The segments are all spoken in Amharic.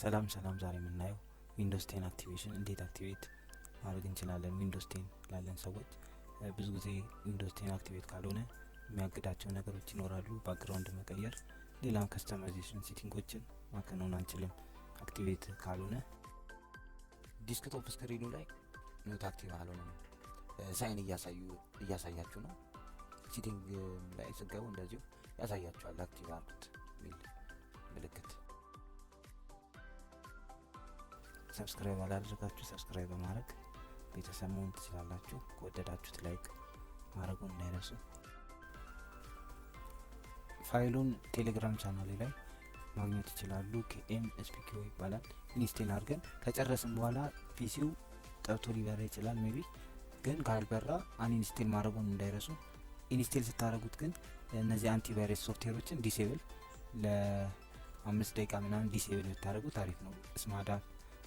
ሰላም ዛሬ የምናየው ዊንዶስ 10 አክቲቬሽን እንዴት አክቲቬት ማድረግ እንችላለን። ዊንዶስ 10 ላለን ሰዎች ብዙ ጊዜ ዊንዶስ 10 አክቲቬት ካልሆነ የሚያግዳቸው ነገሮች ይኖራሉ። ባክግራውንድ መቀየር፣ ሌላም ከስተማይዜሽን ሴቲንጎችን ማከናወን አንችልም አክቲቬት ካልሆነ። ዲስክቶፕ ስክሪኑ ላይ ኖት አክቲቭ አልሆነም ሳይን እያሳያችሁ ነው። ሴቲንግ ላይ ስገቡ እንደዚሁ ያሳያችኋል አክቲቭ አድርጉት ሚል ምልክት። ሰብስክራይብ አላደረጋችሁ ሰብስክራይብ በማድረግ ቤተሰብ መሆን ትችላላችሁ። ከወደዳችሁት ላይክ ማድረጉን እንዳይረሱ። ፋይሉን ቴሌግራም ቻናሌ ላይ ማግኘት ይችላሉ። KMSPQ ይባላል። ኢንስቴል አድርገን ከጨረስን በኋላ ፒሲው ጠርቶ ሊበራ ይችላል። ሜቢ ግን ካልበራ አንኢንስቴል ማድረጉን እንዳይረሱ። ኢንስቴል ስታደርጉት ግን እነዚህ አንቲቫይረስ ሶፍትዌሮችን ዲሴብል ለ5 ደቂቃ ምናምን ዲሴብል ብታደርጉት አሪፍ ነው። ስማዳ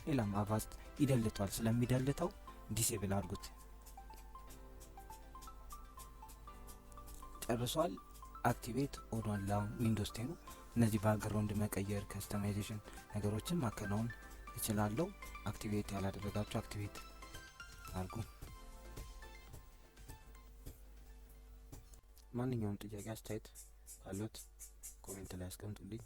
ሌላም አቫስት ይደልቷል። ስለሚደልተው ዲሴብል አድርጉት። ጨርሷል። አክቲቬት ሆኗል። አሁን ዊንዶስ 10 እነዚህ ባክግራውንድ መቀየር ከስተማይዜሽን ነገሮችን ማከናወን ይችላል። አክቲቬት ያላደረጋችሁ አክቲቬት አድርጉ። ማንኛውም ጥያቄ አስተያየት ካሉት ኮሜንት ላይ አስቀምጡልኝ።